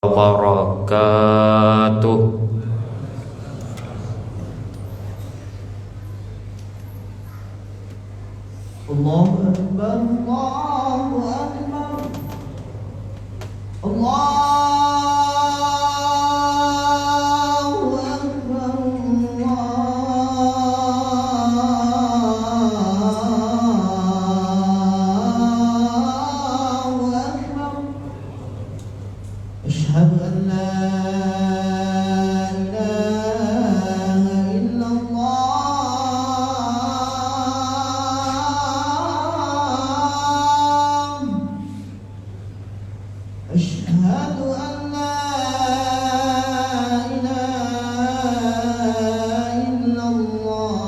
wabarakatuh. Allahu Akbar, Allahu Akbar, Allahu Akbar, Allahu Akbar. Asyhadu an la أشهد أن لا إله إلا الله.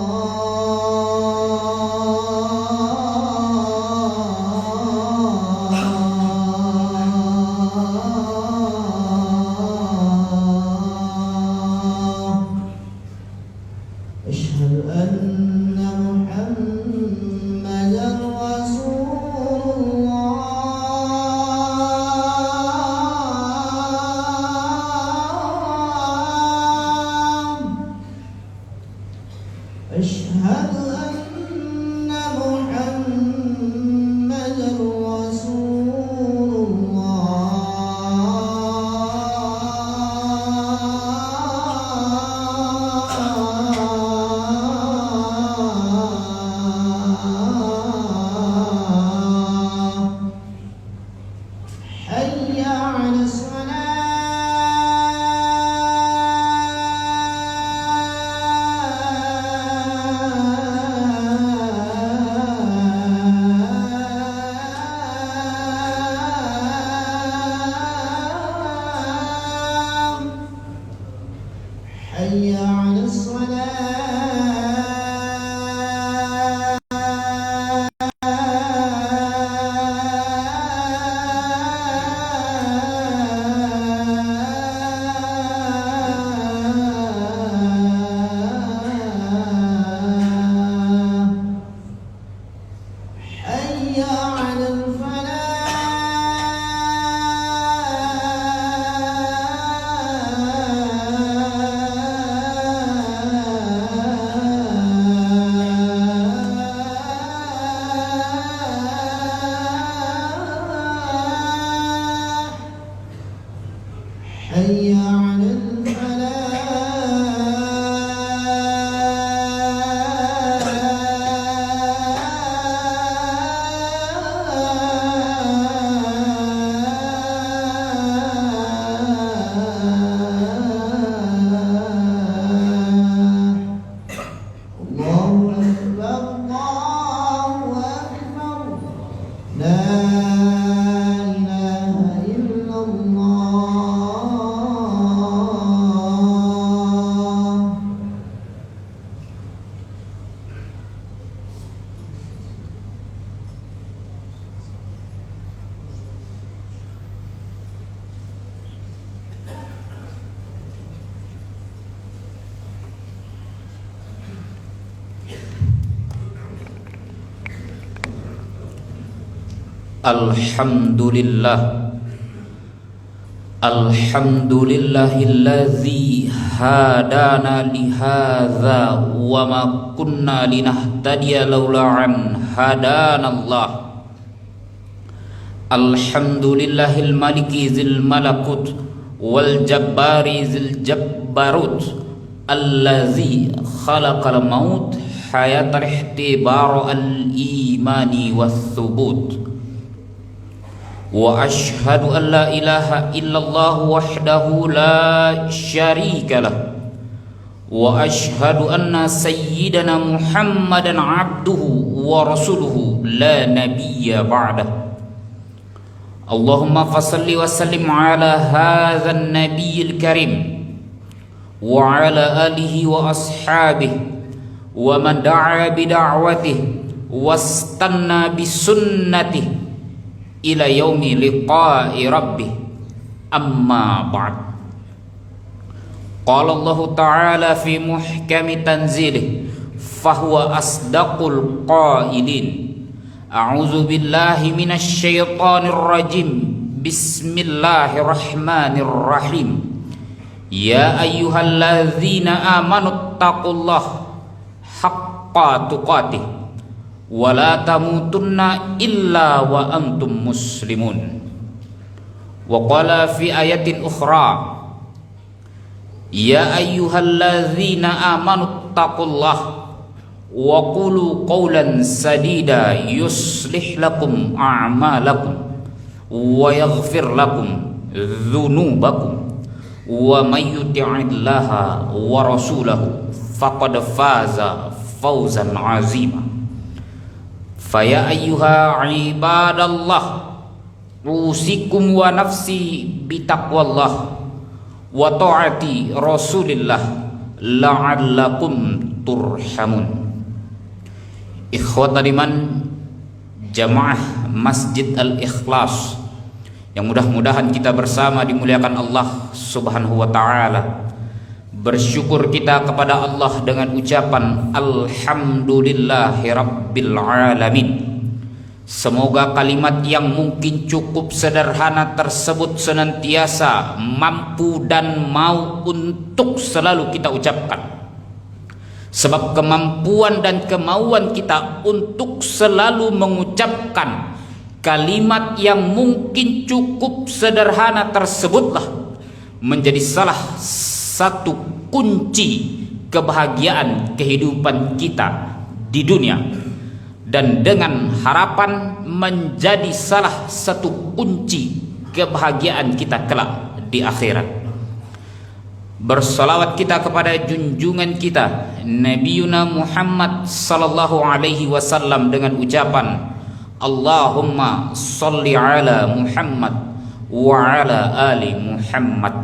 أشهد أن محمدا رسول الله. أشهد أن محمدا رسول الله. حي على الصلاة. حي على الصلاة. حي على الفلاح. حي على الفلاح. الله أكبر، الله أكبر، لا إله إلا الله. Alhamdulillah. Alhamdulillahilladzi hadana lihadza wa ma kunna linahtadiya laula an hadanallah. Alhamdulillahil maliki zil malakut wal jabbari zil jabbarut allazi khalaqal maut hayatal ihtibar al imani was thubut. Wa ashhadu an la ilaha illallah wahdahu la syarika lah. Wa ashhadu anna sayyidana Muhammadan abduhu wa rasuluhu la nabiyya ba'dah. Allahumma fasalli wa sallim ala hadzal nabiyil karim wa ala alihi wa ashabihi wa man da'a bi da'watihi wastanna bi sunnatihi ila yaumi liqa'i rabbih. Amma ba'd. Qala Allah ta'ala fi muhkami tanzilih fahuwa asdaqul qailin. A'udzu billahi minasy syaithanir rajim. Bismillahirrahmanirrahim. Ya ayyuhalladzina amanu taqullaha haqqa tuqatih wa la tamutunna illa wa antum muslimun. Wa qala fi ayatin ukhra, ya ayyuhalladzina amanu taqullaha wa qulu qawlan sadida yuslih lakum a'malakum wa yaghfir lakum dhunubakum wa may yuti'illaha wa rasulahu faqad faza fawzan 'azima. Fa ya ayyuha ibadallah usikum wa nafsi bitaqwallah wa ta'ati rasulillah la'allakum turhamun. Ikhwatal iman, jamaah Masjid Al-Ikhlas yang mudah-mudahan kita bersama dimuliakan Allah Subhanahu wa taala. Bersyukur kita kepada Allah dengan ucapan alhamdulillahirabbil alamin. Semoga kalimat yang mungkin cukup sederhana tersebut senantiasa mampu dan mau untuk selalu kita ucapkan. Sebab kemampuan dan kemauan kita untuk selalu mengucapkan kalimat yang mungkin cukup sederhana tersebutlah menjadi salah satu kunci kebahagiaan kehidupan kita di dunia, dan dengan harapan menjadi salah satu kunci kebahagiaan kita kelak di akhirat. Bersalawat kita kepada junjungan kita Nabiuna Muhammad sallallahu alaihi wasallam dengan ucapan Allahumma salli ala Muhammad wa ala ali Muhammad.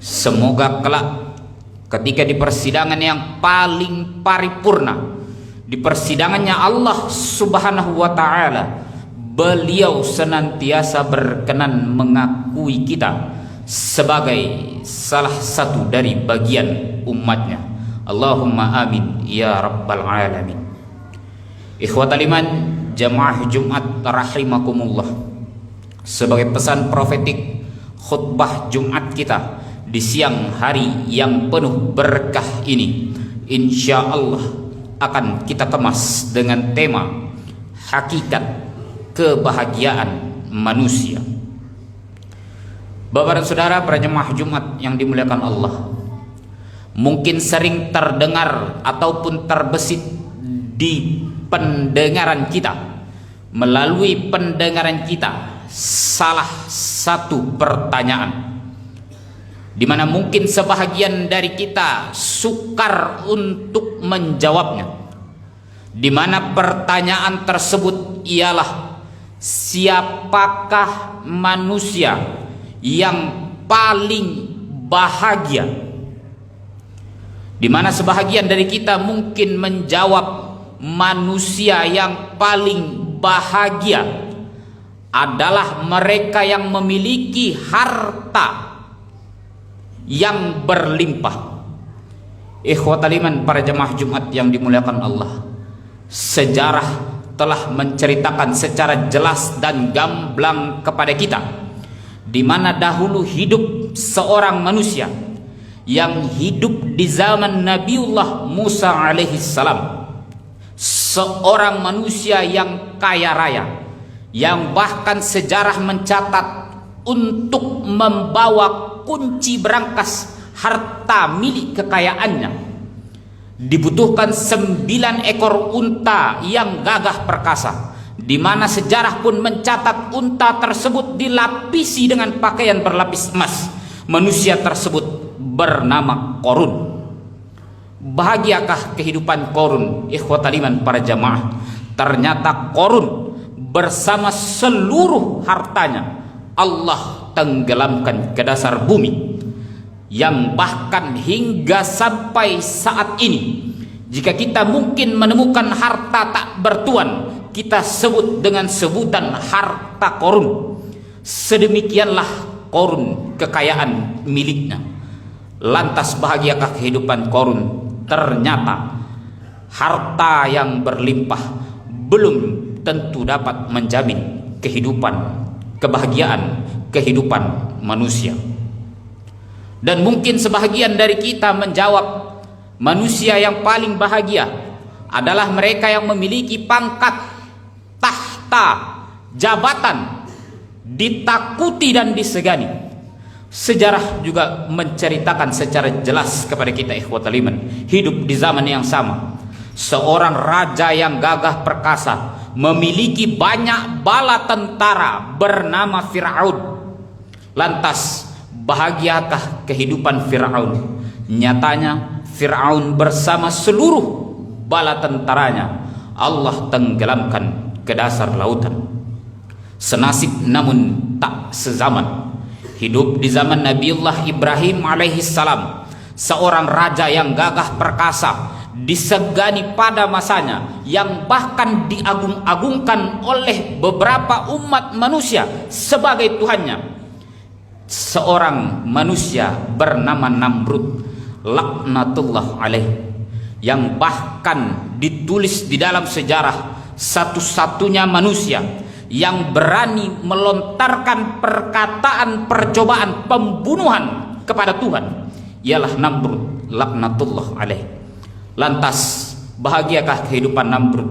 Semoga kelak ketika di persidangan yang paling paripurna, di persidangannya Allah Subhanahu wa taala, beliau senantiasa berkenan mengakui kita sebagai salah satu dari bagian umatnya. Allahumma amin ya rabbal alamin. Ikhwatal iman, jamaah Jumat rahimakumullah, sebagai pesan profetik khutbah Jumat kita di siang hari yang penuh berkah ini, insya Allah akan kita kemas dengan tema hakikat kebahagiaan manusia. Bapak dan saudara, para jemaah Jumat yang dimuliakan Allah, mungkin sering terdengar ataupun terbesit di pendengaran kita, melalui pendengaran kita, salah satu pertanyaan di mana mungkin sebahagian dari kita sukar untuk menjawabnya, di mana pertanyaan tersebut ialah siapakah manusia yang paling bahagia, di mana sebahagian dari kita mungkin menjawab manusia yang paling bahagia adalah mereka yang memiliki harta yang berlimpah. Ikhwatal iman, para jemaah Jumat yang dimuliakan Allah, sejarah telah menceritakan secara jelas dan gamblang kepada kita di mana dahulu hidup seorang manusia yang hidup di zaman Nabiullah Musa alaihi salam, seorang manusia yang kaya raya, yang bahkan sejarah mencatat untuk membawa kunci berangkas harta milik kekayaannya dibutuhkan 9 ekor unta yang gagah perkasa, di mana sejarah pun mencatat unta tersebut dilapisi dengan pakaian berlapis emas. Manusia tersebut bernama Korun. Bahagiakah kehidupan Korun? Ikhwatal iman, para jamaah, ternyata Korun bersama seluruh hartanya Allah tenggelamkan ke dasar bumi, yang bahkan hingga sampai saat ini jika kita mungkin menemukan harta tak bertuan, kita sebut dengan sebutan harta Korun. Sedemikianlah Korun kekayaan miliknya. Lantas bahagiakah kehidupan Korun? Ternyata harta yang berlimpah belum tentu dapat menjamin kehidupan kebahagiaan kehidupan manusia. Dan mungkin sebahagian dari kita menjawab, manusia yang paling bahagia adalah mereka yang memiliki pangkat, tahta, jabatan, ditakuti dan disegani. Sejarah juga menceritakan secara jelas kepada kita ikhwatal iman, hidup di zaman yang sama. Seorang raja yang gagah perkasa, memiliki banyak bala tentara, bernama Fir'aun. Lantas, bahagiakah kehidupan Fir'aun? Nyatanya Fir'aun bersama seluruh bala tentaranya Allah tenggelamkan ke dasar lautan. Senasib namun tak sezaman. Hidup di zaman Nabiullah Ibrahim alaihissalam, seorang raja yang gagah perkasa, disegani pada masanya, yang bahkan diagung-agungkan oleh beberapa umat manusia sebagai Tuhannya. Seorang manusia bernama Namrud, laknatullah alaih, yang bahkan ditulis di dalam sejarah satu-satunya manusia yang berani melontarkan perkataan percobaan pembunuhan kepada Tuhan ialah Namrud, laknatullah alaih. Lantas, bahagiakah kehidupan Namrud?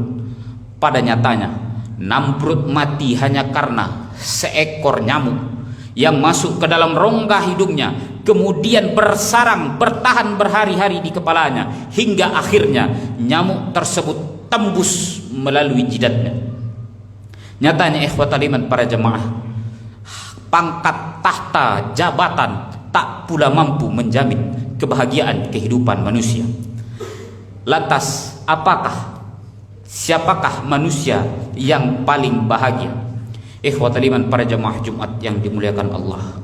Pada nyatanya, Namrud mati hanya karena seekor nyamuk yang masuk ke dalam rongga hidungnya, kemudian bersarang bertahan berhari-hari di kepalanya, hingga akhirnya nyamuk tersebut tembus melalui jidatnya. Nyatanya ikhwatal iman para jemaah, pangkat, tahta, jabatan tak pula mampu menjamin kebahagiaan kehidupan manusia. Lantas, siapakah manusia yang paling bahagia? Ikhwatal iman para jemaah Jumat yang dimuliakan Allah,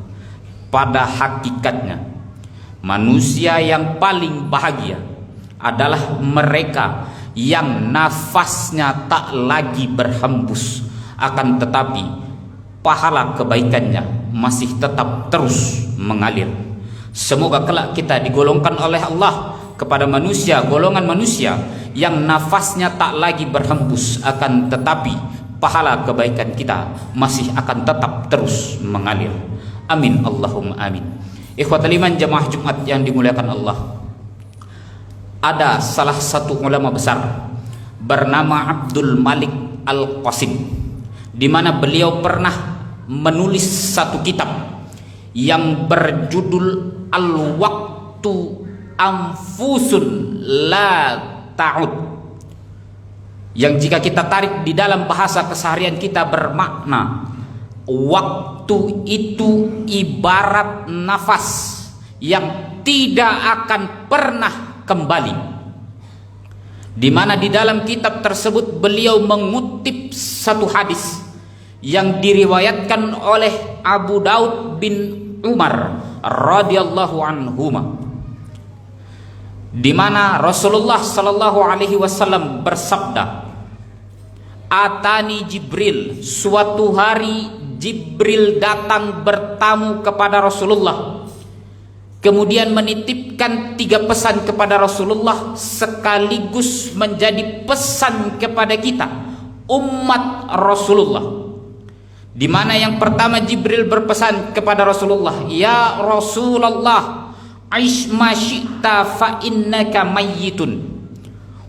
pada hakikatnya manusia yang paling bahagia adalah mereka yang nafasnya tak lagi berhembus, akan tetapi pahala kebaikannya masih tetap terus mengalir. Semoga kelak kita digolongkan oleh Allah kepada manusia, golongan manusia yang nafasnya tak lagi berhembus, akan tetapi pahala kebaikan kita masih akan tetap terus mengalir. Amin Allahumma amin. Ikhwatal iman jemaah Jumat yang dimuliakan Allah, ada salah satu ulama besar bernama Abdul Malik Al-Qasim, di mana beliau pernah menulis satu kitab yang berjudul Al-Waqtu Anfusun La Ta'ud, yang jika kita tarik di dalam bahasa keseharian kita bermakna waktu itu ibarat nafas yang tidak akan pernah kembali. Di mana di dalam kitab tersebut beliau mengutip satu hadis yang diriwayatkan oleh Abu Daud bin Umar radhiyallahu anhuma, di mana Rasulullah sallallahu alaihi wasallam bersabda, "Atani Jibril, suatu hari Jibril datang bertamu kepada Rasulullah, kemudian menitipkan 3 pesan kepada Rasulullah sekaligus menjadi pesan kepada kita umat Rasulullah." Di mana yang pertama Jibril berpesan kepada Rasulullah, "Ya Rasulullah, aish ma syi'ta fa innaka mayyitun."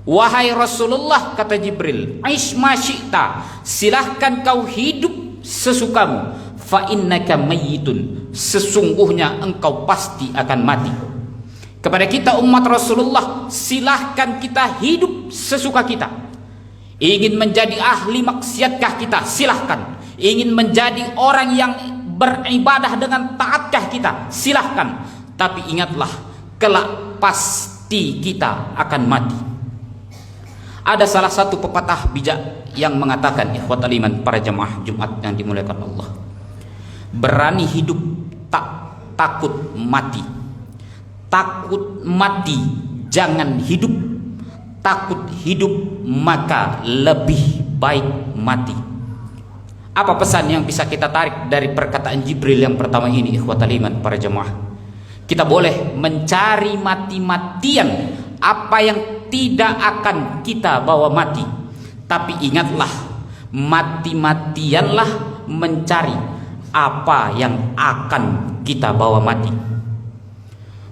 Wahai Rasulullah, kata Jibril, aish ma syi'ta, silahkan kau hidup sesukamu, fa innaka mayyitun, sesungguhnya engkau pasti akan mati. Kepada kita umat Rasulullah, silahkan kita hidup sesuka kita. Ingin menjadi ahli maksiatkah kita? Silahkan. Ingin menjadi orang yang beribadah dengan taatkah kita? Silahkan. Tapi ingatlah, kelak pasti kita akan mati. Ada salah satu pepatah bijak yang mengatakan, ikhwatal iman para jemaah Jumat yang dimuliakan Allah, berani hidup tak takut mati. Takut mati jangan hidup. Takut hidup maka lebih baik mati. Apa pesan yang bisa kita tarik dari perkataan Jibril yang pertama ini, ikhwatal iman para jemaah? Kita boleh mencari mati-matian apa yang tidak akan kita bawa mati, tapi ingatlah, mati-matianlah mencari apa yang akan kita bawa mati.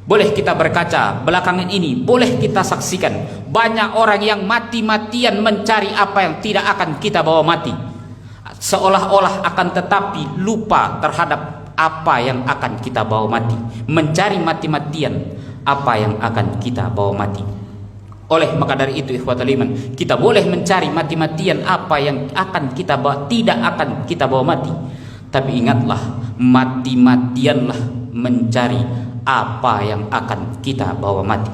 Boleh kita berkaca belakangan ini, boleh kita saksikan banyak orang yang mati-matian mencari apa yang tidak akan kita bawa mati, seolah-olah akan tetapi lupa terhadap apa yang akan kita bawa mati, mencari mati-matian apa yang akan kita bawa mati. Oleh maka dari itu ikhwatul iman, kita boleh mencari mati-matian apa yang akan kita bawa, tidak akan kita bawa mati. Tapi ingatlah, mati-matianlah mencari apa yang akan kita bawa mati.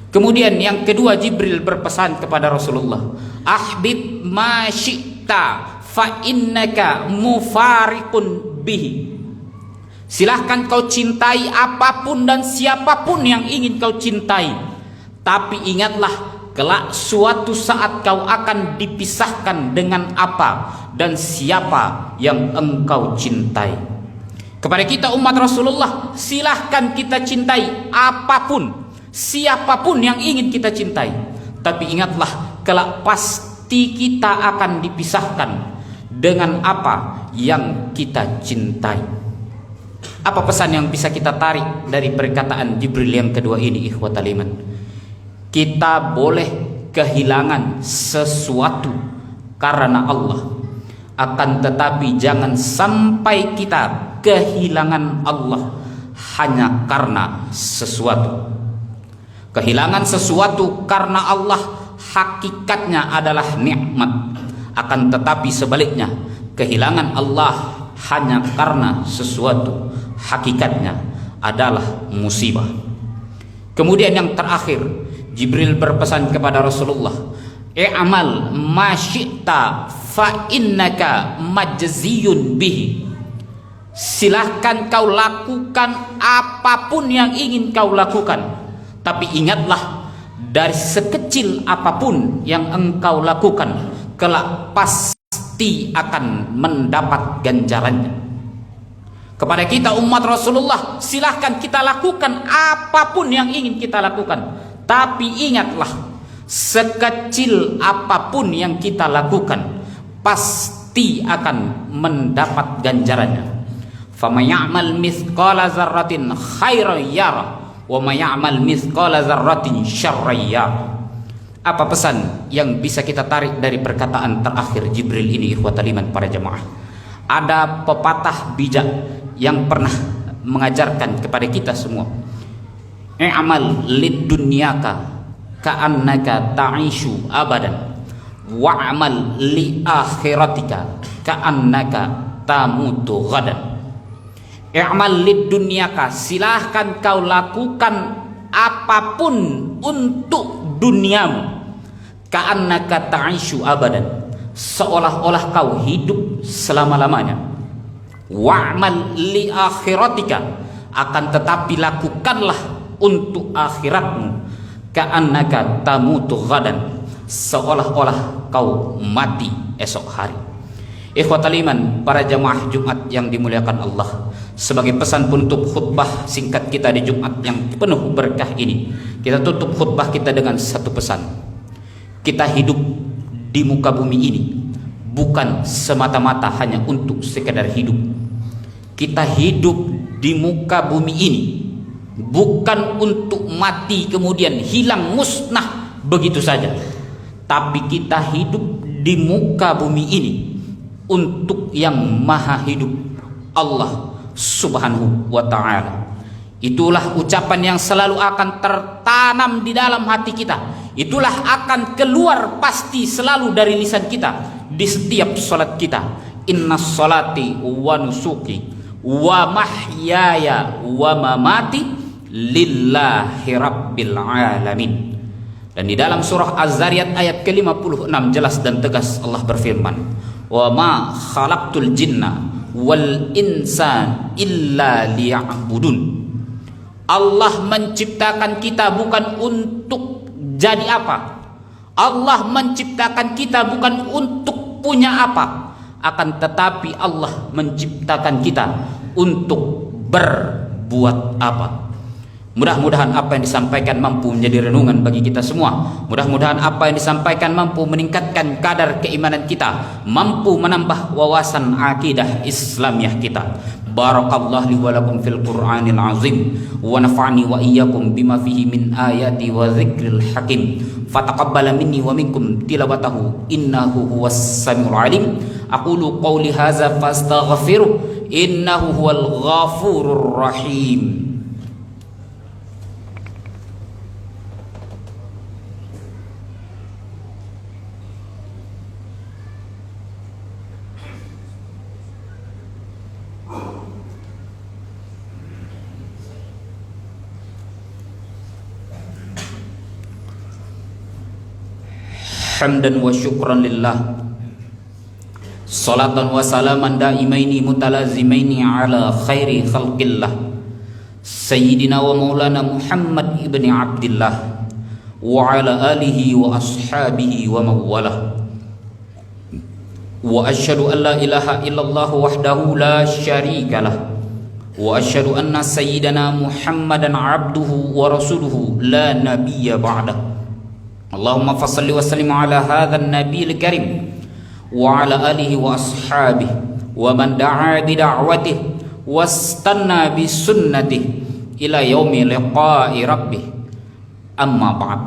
Kemudian yang kedua, Jibril berpesan kepada Rasulullah, ahbib ma syi'ta fa innaka mufariqun bihi. Silahkan kau cintai apapun dan siapapun yang ingin kau cintai, tapi ingatlah, kelak suatu saat kau akan dipisahkan dengan apa dan siapa yang engkau cintai. Kepada kita umat Rasulullah, silahkan kita cintai apapun, siapapun yang ingin kita cintai. Tapi ingatlah, kelak pasti kita akan dipisahkan dengan apa yang kita cintai. Apa pesan yang bisa kita tarik dari perkataan Jibril yang kedua ini, ikhwatal iman? Kita boleh kehilangan sesuatu karena Allah, akan tetapi jangan sampai kita kehilangan Allah hanya karena sesuatu. Kehilangan sesuatu karena Allah hakikatnya adalah nikmat, akan tetapi sebaliknya, kehilangan Allah hanya karena sesuatu hakikatnya adalah musibah. Kemudian yang terakhir, Jibril berpesan kepada Rasulullah, i'amal ma syi'ta fa innaka majziyun bihi. Silahkan kau lakukan apapun yang ingin kau lakukan, tapi ingatlah, dari sekecil apapun yang engkau lakukan, kelak pasti akan mendapat ganjarannya. Kepada kita umat Rasulullah, silahkan kita lakukan apapun yang ingin kita lakukan, tapi ingatlah, sekecil apapun yang kita lakukan pasti akan mendapat ganjarannya. Faman ya'mal mithqala dzarratin khairan yara wa may ya'mal mithqala dzarratin syarran yara. Apa pesan yang bisa kita tarik dari perkataan terakhir Jibril ini, ikhwatal iman, para jemaah? Ada pepatah bijak yang pernah mengajarkan kepada kita semua, i'amal lid dunyaka ka'annaka ta'ishu abadan wa'amal li akhiratika ka'annaka tamutu ghadan. I'amal lid dunyaka, silahkan kau lakukan apapun untuk duniamu, ka'annaka ta'ishu abadan, seolah-olah kau hidup selama-lamanya. Wa'mal li akhiratika, akan tetapi lakukanlah untuk akhiratmu, ka'annaka tamutu ghadan, seolah-olah kau mati esok hari. Ikhwatal iman, para jamaah Jumat yang dimuliakan Allah, sebagai pesan penutup khutbah singkat kita di Jumat yang penuh berkah ini, kita tutup khutbah kita dengan satu pesan. Kita hidup di muka bumi ini bukan semata-mata hanya untuk sekedar hidup. Kita hidup di muka bumi ini bukan untuk mati kemudian hilang musnah begitu saja, tapi kita hidup di muka bumi ini untuk yang maha hidup, Allah subhanahu wa ta'ala. Itulah ucapan yang selalu akan tertanam di dalam hati kita, itulah akan keluar pasti selalu dari lisan kita di setiap salat kita. Inna salati wa nusuki wa mahyaya wa mamati lillahi rabbil alamin. Dan di dalam surah Az-Zariyat ayat ke-56 jelas dan tegas Allah berfirman, wa ma khalaqtul jinna wal insan illa liya'budun. Allah menciptakan kita bukan untuk jadi apa, Allah menciptakan kita bukan untuk punya apa, akan tetapi Allah menciptakan kita untuk berbuat apa. Mudah-mudahan apa yang disampaikan mampu menjadi renungan bagi kita semua. Mudah-mudahan apa yang disampaikan mampu meningkatkan kadar keimanan kita, mampu menambah wawasan akidah Islamiah kita. Barakallahu li wa lakum fil Qur'anil azim wa nafa'ani wa iyyakum bima fihi min ayati wa dzikril hakim. Fataqabbala minni wa minkum tilawatahu innahu huwas samiul alim. Aqulu qawli hadza fastaghfiruh innahu huwal ghafurur rahim. Hamdan wa syukran lillah, salatan wa salaman daimaini mutalazimaini ala khairi khalqillah, sayyidina wa maulana Muhammad ibni Abdillah wa ala alihi wa ashabihi wa mawalah. Wa asyhadu an la ilaha illallah wahdahu la syarika lah, wa asyhadu anna sayyidana Muhammadan abduhu wa rasuluhu la nabiyya ba'dah. Allahumma fassalli wa sallim ala hadzal nabiyil karim wa ala alihi wa ashabihi wa man da'a bi da'watihi wastanna bi sunnatihi ila yaumi liqa'i rabbih. Amma ba'd.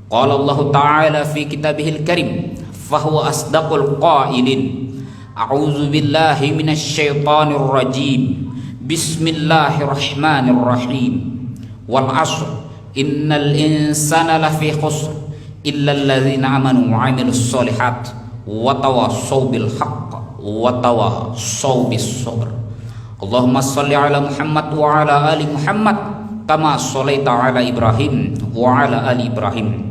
Qala Allah ta'ala fi kitabihil karim fahuwa asdaqul qailin. A'udzu billahi minasy syaithanir rajim. Bismillahirrahmanirrahim. Wal 'ashr innal insana lafi khusr illa alladzina amanu wa 'amilus sholihat wa tawassaw bil haqq wa tawassaw bis sabr. Allahumma shalli ala Muhammad wa ala ali Muhammad kama shallaita ala Ibrahim wa ala ali Ibrahim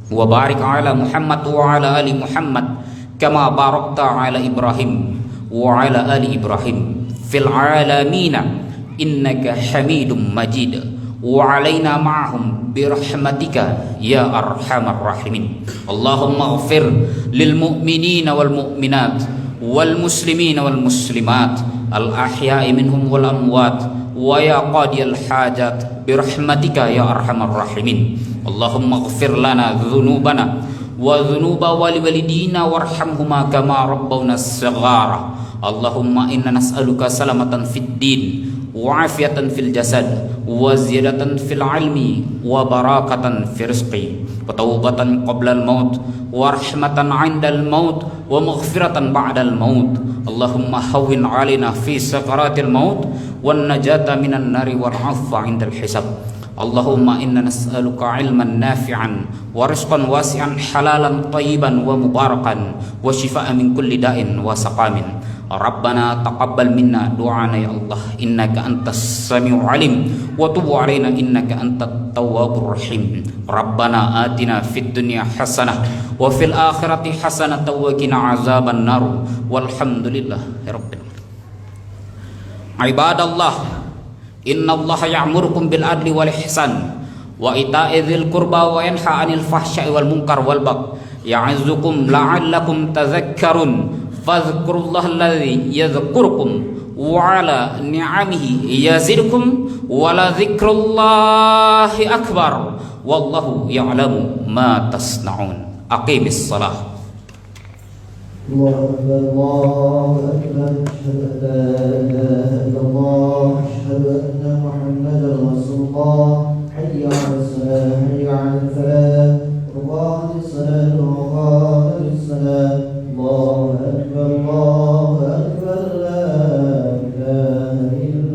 wa barik ala Muhammad wa ala ali Muhammad kama barakta ala Ibrahim wa ala ali Ibrahim fil alamin innaka Hamidum Majid. Wa alaina ma'ahum birahmatika ya arhamar rahimin. Allahumma ighfir lil mu'minina wal mu'minat wal muslimina wal muslimat al ahya'i minhum wal amwat wa ya qadiyal hajat birahmatika ya arhamar rahimin. Allahumma ighfir lana dhunubana wa dhunuba walidina warhamhuma kama rabbawna saghara. Allahumma inna nas'aluka salamatan fid din wa afiatan fil jasad wa ziyadatan fil ilmi wa barakatan fi rizqi wa taubatan qabla al maut wa rahmatan 'inda al maut wa maghfiratan ba'da al maut. Allahumma hawwin 'alaina fi sakaratil maut wan najata minan nari wal 'afwa 'inda al hisab. Allahumma inna nas'aluka 'ilman nafi'an wa rizqan wasi'an halalan thayyiban wa mubarakan wa shifaa'an min kulli da'in wa saqamin. Rabbana taqabbal minna du'ana ya Allah innaka antas samiul alim wa tub 'alaina innaka antat tawwabur rahim. Rabbana atina fid dunya hasanah wa fil akhirati hasanah wa qina azaban nar walhamdulillahi rabbil alamin. Ibadallah, innallaha ya'murukum bil adli wal ihsan wa ita'i dzil qurba wa yanha 'anil fahsya'i wal munkar wal baghi ya'izukum la'allakum tadhakkarun. Fadhkurullaha alladzi yadhkurukum wa 'ala ni'amihi yazidkum wa la dzikrullahi akbar wallahu ya'lamu ma tasna'un. Aqimis shalah. Allahu akbar, Allahu akbar, asyhadu an la ilaha illallah, asyhadu anna Muhammadar rasulullah.